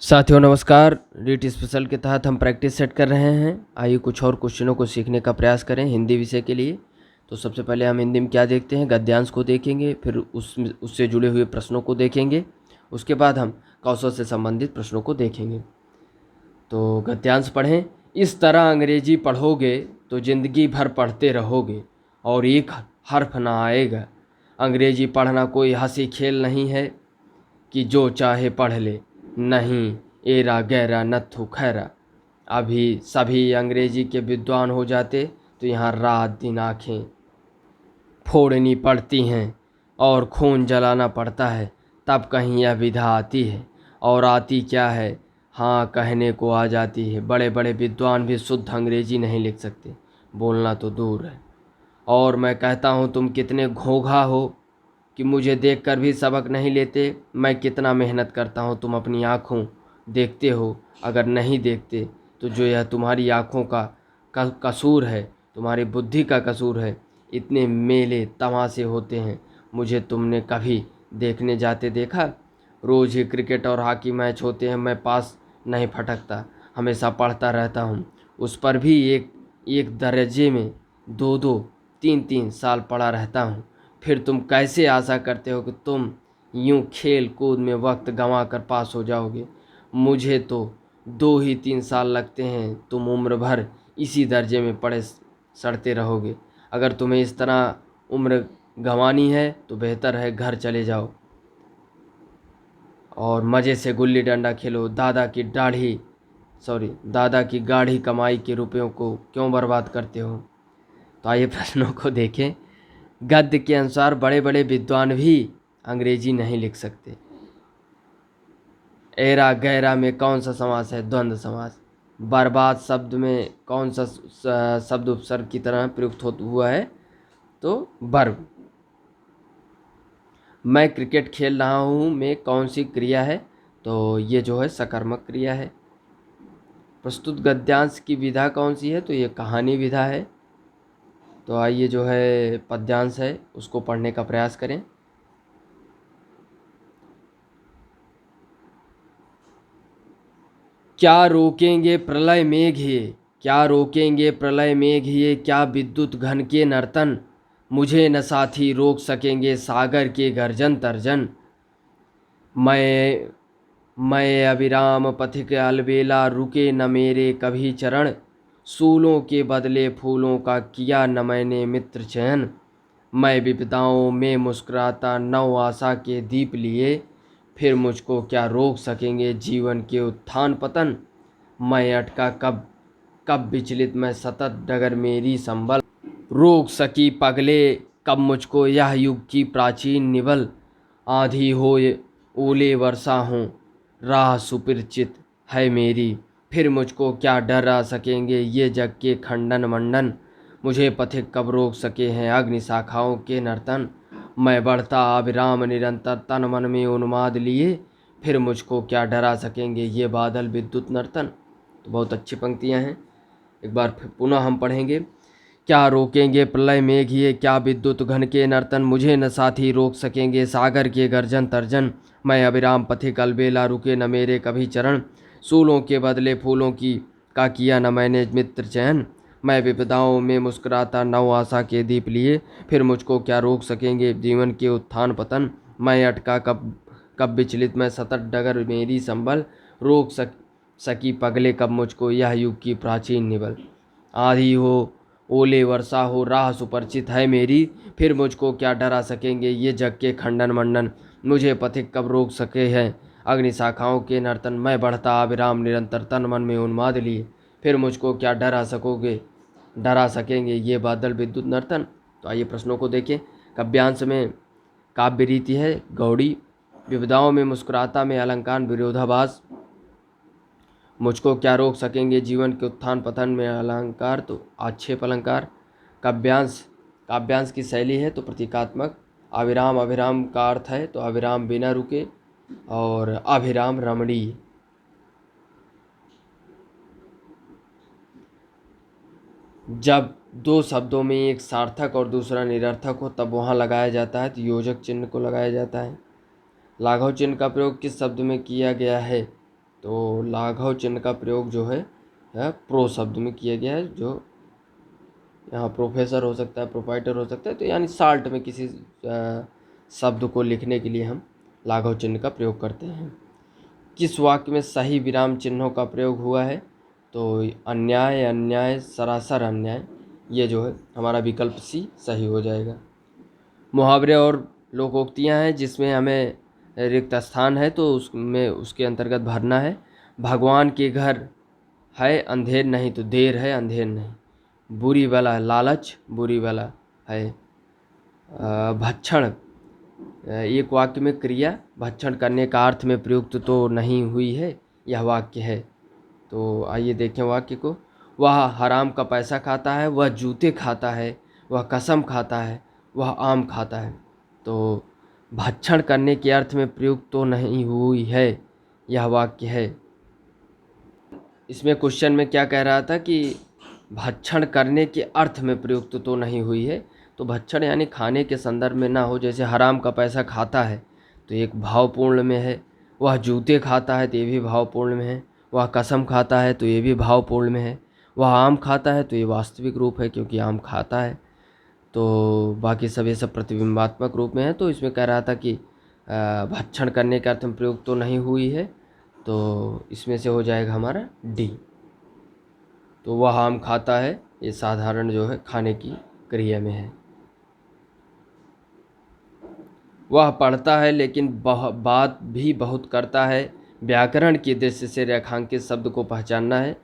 साथियों नमस्कार। रीट स्पेशल के तहत हम प्रैक्टिस सेट कर रहे हैं। आइए कुछ और क्वेश्चनों को सीखने का प्रयास करें हिंदी विषय के लिए। तो सबसे पहले हम हिंदी में क्या देखते हैं, गद्यांश को देखेंगे, फिर उससे जुड़े हुए प्रश्नों को देखेंगे। उसके बाद हम कौशल से संबंधित प्रश्नों को देखेंगे। तो गद्यांश पढ़ें। इस तरह अंग्रेजी पढ़ोगे तो ज़िंदगी भर पढ़ते रहोगे और एक हर्फ ना आएगा। अंग्रेजी पढ़ना कोई हंसी खेल नहीं है कि जो चाहे पढ़ ले, नहीं एरा गैरा नत्थु खैरा। अभी सभी अंग्रेजी के विद्वान हो जाते तो यहाँ रात दिन आँखें फोड़नी पड़ती हैं और खून जलाना पड़ता है, तब कहीं यह विधा आती है। और आती क्या है, हाँ कहने को आ जाती है। बड़े बड़े विद्वान भी शुद्ध अंग्रेजी नहीं लिख सकते, बोलना तो दूर है। और मैं कहता हूँ तुम कितने घोंघा हो कि मुझे देखकर भी सबक नहीं लेते। मैं कितना मेहनत करता हूँ, तुम अपनी आँखों देखते हो। अगर नहीं देखते तो जो यह तुम्हारी आँखों का कसूर है, तुम्हारी बुद्धि का कसूर है। इतने मेले तमाशे होते हैं, मुझे तुमने कभी देखने जाते देखा? रोज़ ही क्रिकेट और हॉकी मैच होते हैं, मैं पास नहीं फटकता, हमेशा पढ़ता रहता हूँ। उस पर भी एक एक दर्जे में 2-2 3-3 साल पढ़ा रहता हूँ। फिर तुम कैसे आशा करते हो कि तुम यूं खेल कूद में वक्त गंवा कर पास हो जाओगे? मुझे तो 2 ही 3 साल लगते हैं, तुम उम्र भर इसी दर्जे में पड़े सड़ते रहोगे। अगर तुम्हें इस तरह उम्र गंवानी है तो बेहतर है घर चले जाओ और मज़े से गुल्ली डंडा खेलो। दादा की गाढ़ी कमाई के रुपयों को क्यों बर्बाद करते हो? तो आइए प्रश्नों को देखें। गद्य के अनुसार बड़े बड़े विद्वान भी अंग्रेजी नहीं लिख सकते। एरा गैरा में कौन सा समास है? द्वंद्व समास। बर्बाद शब्द में कौन सा शब्द उपसर्ग की तरह प्रयुक्त हुआ है? तो वर्ब। मैं क्रिकेट खेल रहा हूँ में कौन सी क्रिया है? तो ये जो है सकर्मक क्रिया है। प्रस्तुत गद्यांश की विधा कौन सी है? तो ये कहानी विधा है। तो आइए जो है पद्यांश है उसको पढ़ने का प्रयास करें। क्या रोकेंगे प्रलय मेघ ये, क्या रोकेंगे प्रलय मेघ ये, क्या विद्युत घन के नर्तन, मुझे न साथी रोक सकेंगे सागर के गर्जन तर्जन। मैं अविराम पथिक अलबेला, रुके न मेरे कभी चरण, सूलों के बदले फूलों का किया न मैंने मित्र चयन। मैं विपदाओं में मुस्कुराता नव आशा के दीप लिए, फिर मुझको क्या रोक सकेंगे जीवन के उत्थान पतन। मैं अटका कब कब विचलित मैं सतत डगर मेरी संबल, रोक सकी पगले कब मुझको यह युग की प्राचीन निबल। आंधी हो ओले वर्षा हो राह सुपरिचित है मेरी, फिर मुझको क्या डरा सकेंगे ये जग के खंडन मंडन। मुझे पथिक कब रोक सके हैं अग्नि शाखाओं के नर्तन। मैं बढ़ता अविराम निरंतर तन मन में उन्माद लिए, फिर मुझको क्या डरा सकेंगे ये बादल विद्युत नर्तन। तो बहुत अच्छी पंक्तियाँ हैं। एक बार फिर पुनः हम पढ़ेंगे। क्या रोकेंगे प्रलय मेघिए, क्या विद्युत घन के नर्तन, मुझे न साथी रोक सकेंगे सागर के गर्जन तर्जन। मैं अविराम पथिक अलबेला, रुके न मेरे कभी चरण, सूलों के बदले फूलों की का किया न मैंने मित्र चयन। मैं विपदाओं में मुस्कुराता नव आशा के दीप लिए, फिर मुझको क्या रोक सकेंगे जीवन के उत्थान पतन। मैं अटका कब कब विचलित मैं सतत डगर मेरी संबल, रोक सकी पगले कब मुझको यह युग की प्राचीन निबल। आंधी हो ओले वर्षा हो राह सुपरिचित है मेरी, फिर मुझको क्या डरा सकेंगे ये जग के खंडन मंडन। मुझे पथिक कब रोक सके हैं अग्नि शाखाओं के नर्तन। मैं बढ़ता अविराम निरंतर तन मन में उन्माद लिए, फिर मुझको क्या डरा सकेंगे ये बादल विद्युत नर्तन। तो आइए प्रश्नों को देखें। काव्यांश में काव्य रीति है गौड़ी, विविधाओं में मुस्कुराता में अलंकार विरोधाभास, मुझको क्या रोक सकेंगे जीवन के उत्थान पतन में अलंकार तो आक्षेप अलंकार। काव्यांश की शैली है तो प्रतीकात्मक। अविराम अभिराम का अर्थ है तो अविराम बिना रुके, और अभिराम रमणीय। जब दो शब्दों में एक सार्थक और दूसरा निरर्थक हो तब वहाँ लगाया जाता है तो योजक चिन्ह को लगाया जाता है। लाघव चिन्ह का प्रयोग किस शब्द में किया गया है? तो लाघव चिन्ह का प्रयोग जो है प्रो शब्द में किया गया है, जो यहाँ प्रोफेसर हो सकता है, प्रोपाइटर हो सकता है, तो यानी साल्ट में किसी शब्द को लिखने के लिए हम लाघव चिन्ह का प्रयोग करते हैं। किस वाक्य में सही विराम चिन्हों का प्रयोग हुआ है? तो अन्याय, अन्याय, सरासर अन्याय, ये जो है हमारा विकल्प सी सही हो जाएगा। मुहावरे और लोकोक्तियाँ हैं जिसमें हमें रिक्त स्थान है तो उसमें उसके अंतर्गत भरना है। भगवान के घर है अंधेर नहीं तो देर है अंधेर नहीं। बुरी बला लालच, बुरी बला है भक्षण। एक वाक्य में क्रिया भक्षण करने का अर्थ में प्रयुक्त तो नहीं हुई है, यह वाक्य है। तो आइए देखें वाक्य को। वह हराम का पैसा खाता है, वह जूते खाता है, वह कसम खाता है, वह आम खाता है। तो भक्षण करने के अर्थ में प्रयुक्त तो नहीं हुई है, यह वाक्य है। इसमें क्वेश्चन में क्या कह रहा था कि भक्षण करने के अर्थ में प्रयुक्त तो नहीं हुई है, तो भक्षण यानी खाने के संदर्भ में ना हो। जैसे हराम का पैसा खाता है तो एक भावपूर्ण में है, वह जूते खाता है तो ये भी भावपूर्ण में है, वह कसम खाता है तो ये भी भावपूर्ण में है, वह आम खाता है तो ये वास्तविक रूप है क्योंकि आम खाता है। तो बाकी सब ये सब प्रतिबिंबात्मक रूप में है। तो इसमें कह रहा था कि भक्षण करने के अर्थ में प्रयुक्त तो नहीं हुई है, तो इसमें से हो जाएगा हमारा डी। तो वह आम खाता है, ये साधारण जो है खाने की क्रिया में है। वह पढ़ता है लेकिन बात भी बहुत करता है। व्याकरण की दृष्टि से रेखांकित शब्द को पहचानना है।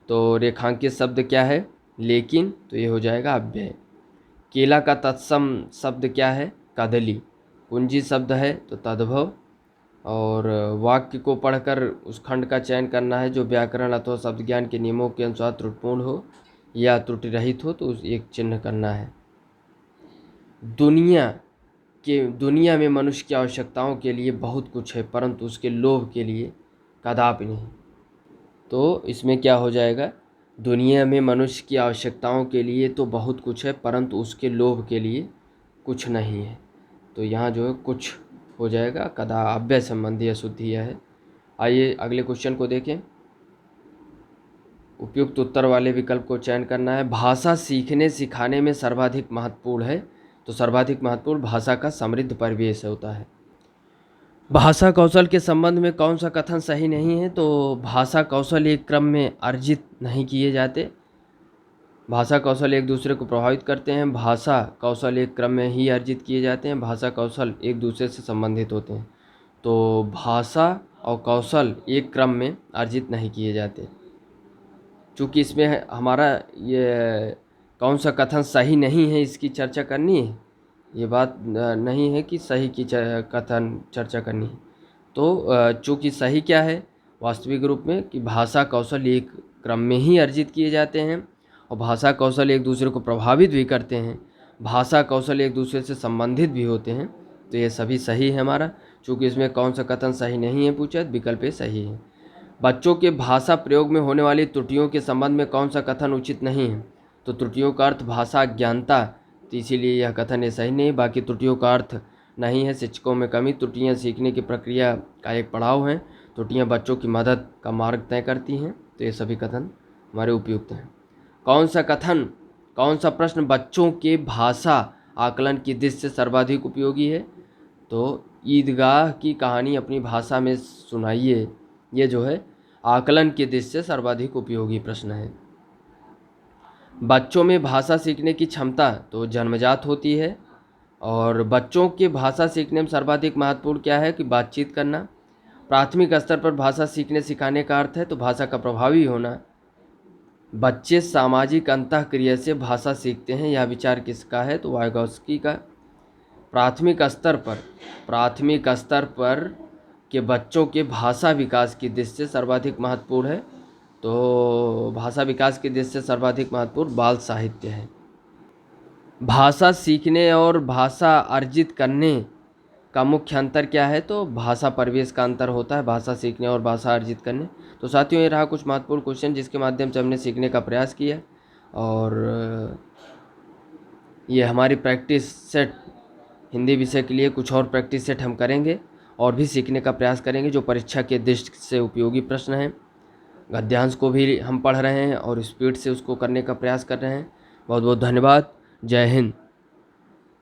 तो रेखांकित शब्द क्या है? लेकिन, तो ये हो जाएगा अव्यय। केला का तत्सम शब्द क्या है? कदली। कुंजी शब्द है तो तद्भव। और वाक्य को पढ़कर उस खंड का चयन करना है जो व्याकरण अथवा शब्द ज्ञान के नियमों के अनुसार त्रुटिपूर्ण हो या त्रुटि रहित हो, तो उस एक चिन्ह करना है। दुनिया में मनुष्य की आवश्यकताओं के लिए बहुत कुछ है परंतु उसके लोभ के लिए कदापि नहीं। तो इसमें क्या हो जाएगा? दुनिया में मनुष्य की आवश्यकताओं के लिए तो बहुत कुछ है परंतु उसके लोभ के लिए कुछ नहीं है। तो यहाँ जो है कुछ हो जाएगा, कदा अव्यय संबंधी अशुद्धि यह है। आइए अगले क्वेश्चन को देखें। उपयुक्त उत्तर वाले विकल्प को चयन करना है। भाषा सीखने सिखाने में सर्वाधिक महत्वपूर्ण है, तो सर्वाधिक महत्वपूर्ण भाषा का समृद्ध परिवेश होता है। भाषा कौशल के संबंध में कौन सा कथन सही नहीं है? तो भाषा कौशल एक क्रम में अर्जित नहीं किए जाते। भाषा कौशल एक दूसरे को प्रभावित करते हैं। भाषा कौशल एक क्रम में ही अर्जित किए जाते हैं। भाषा कौशल एक दूसरे से संबंधित होते हैं। तो भाषा और कौशल एक क्रम में अर्जित नहीं किए जाते। चूँकि इसमें हमारा ये कौन सा कथन सही नहीं है इसकी चर्चा करनी है, ये बात नहीं है कि सही की कथन चर्चा करनी है। तो चूँकि सही क्या है वास्तविक रूप में कि भाषा कौशल एक क्रम में ही अर्जित किए जाते हैं और भाषा कौशल एक दूसरे को प्रभावित भी करते हैं। भाषा कौशल एक दूसरे से संबंधित भी होते हैं। तो ये सभी सही है हमारा। चूँकि इसमें कौन सा कथन सही नहीं है पूछा, विकल्प ए सही है। बच्चों के भाषा प्रयोग में होने वाली त्रुटियों के संबंध में कौन सा कथन उचित नहीं है? तो त्रुटियों का अर्थ भाषा अज्ञानता, तो इसीलिए यह कथन ये सही नहीं। बाकी त्रुटियों का अर्थ नहीं है शिक्षकों में कमी। त्रुटियां सीखने की प्रक्रिया का एक पड़ाव है। त्रुटियां बच्चों की मदद का मार्ग तय करती हैं। तो ये सभी कथन हमारे उपयुक्त हैं। कौन सा प्रश्न बच्चों के भाषा आकलन की दृष्टि से सर्वाधिक उपयोगी है? तो ईदगाह की कहानी अपनी भाषा में सुनाइए, ये जो है आकलन की दृष्टि से सर्वाधिक उपयोगी प्रश्न है। बच्चों में भाषा सीखने की क्षमता तो जन्मजात होती है और बच्चों के भाषा सीखने में सर्वाधिक महत्वपूर्ण क्या है कि बातचीत करना। प्राथमिक स्तर पर भाषा सीखने सिखाने का अर्थ है तो भाषा का प्रभावी होना। बच्चे सामाजिक अंतःक्रिया से भाषा सीखते हैं, यह विचार किसका है? तो वाइगोत्स्की का। प्राथमिक स्तर पर के बच्चों के भाषा विकास की दृष्टि से सर्वाधिक महत्वपूर्ण है। तो भाषा विकास की दृष्टि से सर्वाधिक महत्वपूर्ण बाल साहित्य है। भाषा सीखने और भाषा अर्जित करने का मुख्य अंतर क्या है? तो भाषा परिवेश का अंतर होता है भाषा सीखने और भाषा अर्जित करने। तो साथियों ये रहा कुछ महत्वपूर्ण क्वेश्चन जिसके माध्यम से हमने सीखने का प्रयास किया और ये हमारी प्रैक्टिस सेट हिंदी विषय के लिए कुछ और प्रैक्टिस सेट हम करेंगे और भी सीखने का प्रयास करेंगे जो परीक्षा के दृष्टि से उपयोगी प्रश्न हैं। गद्यांश को भी हम पढ़ रहे हैं और स्पीड से उसको करने का प्रयास कर रहे हैं। बहुत बहुत धन्यवाद। जय हिंद।